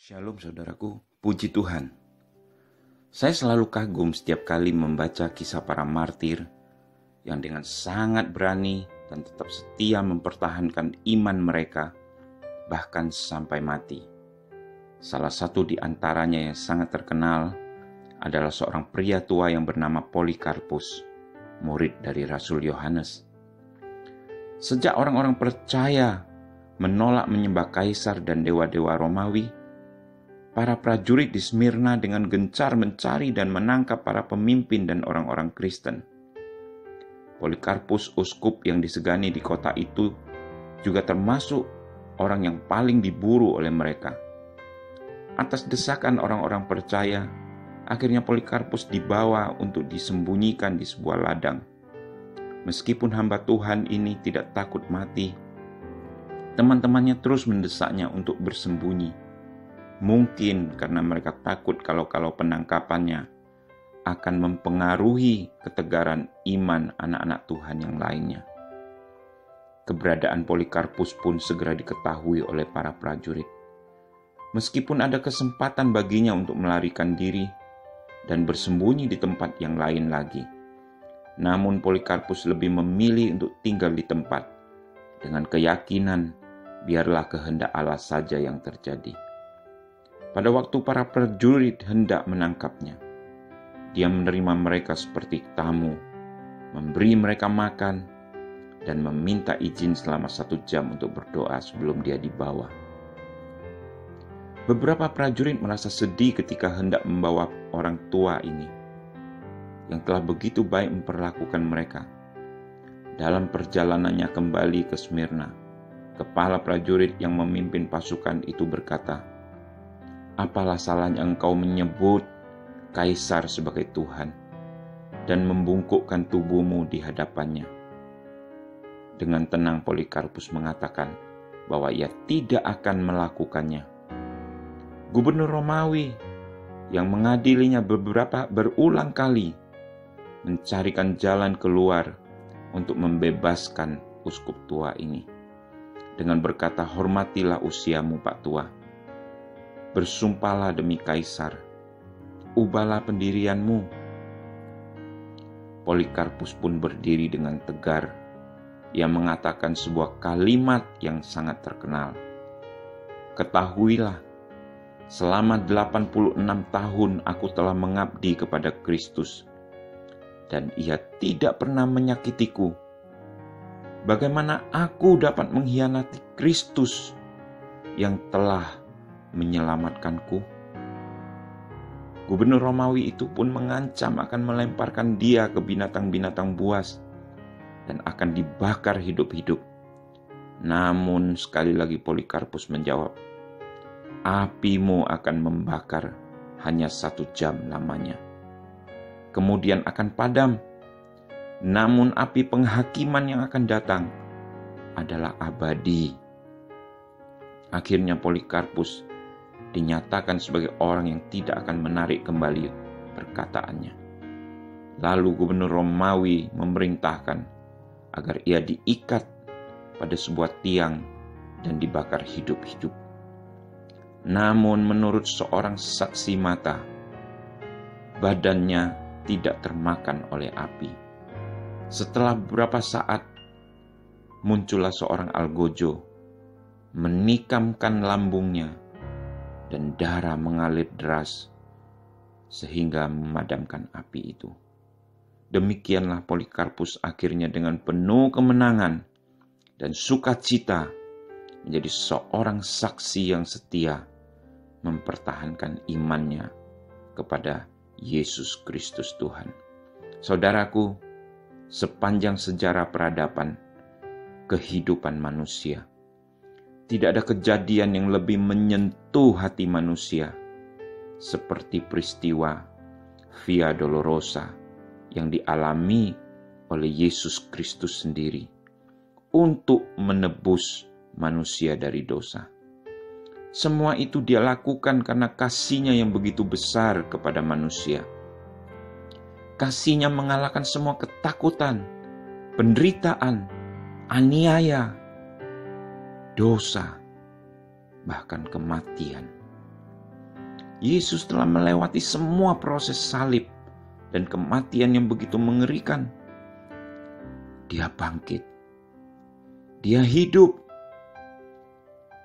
Shalom saudaraku, puji Tuhan. Saya selalu kagum setiap kali membaca kisah para martir yang dengan sangat berani dan tetap setia mempertahankan iman mereka bahkan sampai mati. Salah satu di antaranya yang sangat terkenal adalah seorang pria tua yang bernama Polikarpus, murid dari Rasul Yohanes. Sejak orang-orang percaya menolak menyembah kaisar dan dewa-dewa Romawi, para prajurit di Smyrna dengan gencar mencari dan menangkap para pemimpin dan orang-orang Kristen. Polikarpus, uskup yang disegani di kota itu, juga termasuk orang yang paling diburu oleh mereka. Atas desakan orang-orang percaya, akhirnya Polikarpus dibawa untuk disembunyikan di sebuah ladang. Meskipun hamba Tuhan ini tidak takut mati, teman-temannya terus mendesaknya untuk bersembunyi. Mungkin karena mereka takut kalau penangkapannya akan mempengaruhi ketegaran iman anak-anak Tuhan yang lainnya. Keberadaan Polikarpus pun segera diketahui oleh para prajurit. Meskipun ada kesempatan baginya untuk melarikan diri dan bersembunyi di tempat yang lain lagi, namun Polikarpus lebih memilih untuk tinggal di tempat dengan keyakinan biarlah kehendak Allah saja yang terjadi. Pada waktu para prajurit hendak menangkapnya, dia menerima mereka seperti tamu, memberi mereka makan, dan meminta izin selama 1 jam untuk berdoa sebelum dia dibawa. Beberapa prajurit merasa sedih ketika hendak membawa orang tua ini, yang telah begitu baik memperlakukan mereka. Dalam perjalanannya kembali ke Smyrna, kepala prajurit yang memimpin pasukan itu berkata, "Apalah salahnya engkau menyebut kaisar sebagai Tuhan dan membungkukkan tubuhmu di hadapannya?" Dengan tenang Polikarpus mengatakan bahwa ia tidak akan melakukannya. Gubernur Romawi yang mengadilinya berulang kali mencarikan jalan keluar untuk membebaskan uskup tua ini dengan berkata, "Hormatilah usiamu, Pak Tua. Bersumpahlah demi kaisar, ubahlah pendirianmu." Polikarpus pun berdiri dengan tegar. Ia mengatakan sebuah kalimat yang sangat terkenal. "Ketahuilah, selama 86 tahun aku telah mengabdi kepada Kristus, dan ia tidak pernah menyakitiku. Bagaimana aku dapat mengkhianati Kristus yang telah menyelamatkanku?" Gubernur Romawi itu pun mengancam akan melemparkan dia ke binatang-binatang buas dan akan dibakar hidup-hidup. Namun sekali lagi Polikarpus menjawab, "Apimu akan membakar hanya 1 jam lamanya. Kemudian akan padam. Namun api penghakiman yang akan datang adalah abadi." Akhirnya Polikarpus dinyatakan sebagai orang yang tidak akan menarik kembali perkataannya. Lalu gubernur Romawi memerintahkan agar ia diikat pada sebuah tiang dan dibakar hidup-hidup. Namun menurut seorang saksi mata, badannya tidak termakan oleh api. Setelah beberapa saat, muncullah seorang algojo, menikamkan lambungnya, dan darah mengalir deras sehingga memadamkan api itu. Demikianlah Polikarpus akhirnya dengan penuh kemenangan dan sukacita menjadi seorang saksi yang setia mempertahankan imannya kepada Yesus Kristus Tuhan. Saudaraku, sepanjang sejarah peradaban kehidupan manusia, tidak ada kejadian yang lebih menyentuh hati manusia seperti peristiwa Via Dolorosa yang dialami oleh Yesus Kristus sendiri untuk menebus manusia dari dosa. Semua itu dia lakukan karena kasih-Nya yang begitu besar kepada manusia. Kasih-Nya mengalahkan semua ketakutan, penderitaan, aniaya, dosa, bahkan kematian. Yesus telah melewati semua proses salib dan kematian yang begitu mengerikan. Dia bangkit. Dia hidup.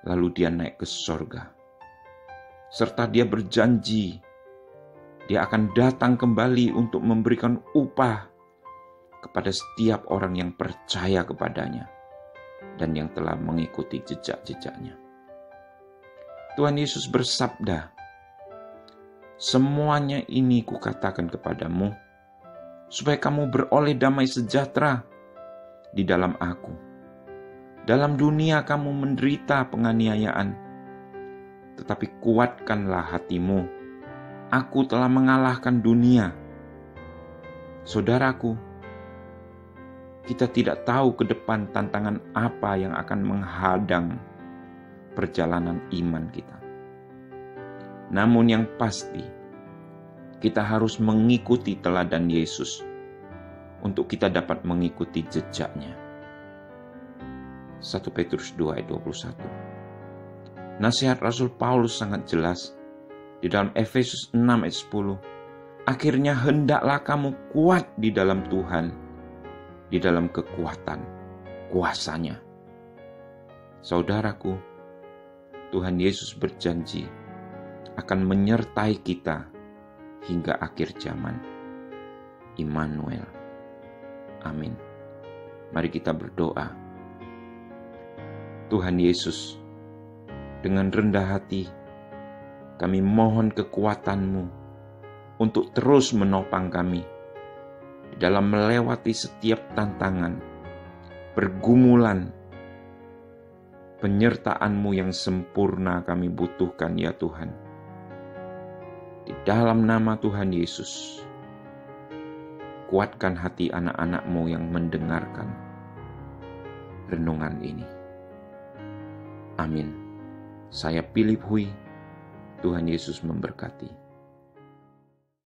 Lalu dia naik ke sorga. Serta dia berjanji, dia akan datang kembali untuk memberikan upah kepada setiap orang yang percaya kepadanya dan yang telah mengikuti jejak-jejaknya. Tuhan Yesus bersabda, "Semuanya ini kukatakan kepadamu, supaya kamu beroleh damai sejahtera di dalam Aku. Dalam dunia kamu menderita penganiayaan, tetapi kuatkanlah hatimu. Aku telah mengalahkan dunia." Saudaraku, kita tidak tahu ke depan tantangan apa yang akan menghadang perjalanan iman kita. Namun yang pasti, kita harus mengikuti teladan Yesus untuk kita dapat mengikuti jejaknya. 1 Petrus 2 ayat 21. Nasihat Rasul Paulus sangat jelas di dalam Efesus 6 ayat 10. Akhirnya hendaklah kamu kuat di dalam Tuhan, di dalam kekuatan kuasanya. Saudaraku, Tuhan Yesus berjanji akan menyertai kita hingga akhir zaman. Immanuel. Amin. Mari kita berdoa. Tuhan Yesus, dengan rendah hati kami mohon kekuatan-Mu untuk terus menopang kami dalam melewati setiap tantangan, pergumulan. Penyertaan-Mu yang sempurna kami butuhkan ya Tuhan. Di dalam nama Tuhan Yesus, kuatkan hati anak-anak-Mu yang mendengarkan renungan ini. Amin. Saya Philip Hui. Tuhan Yesus memberkati.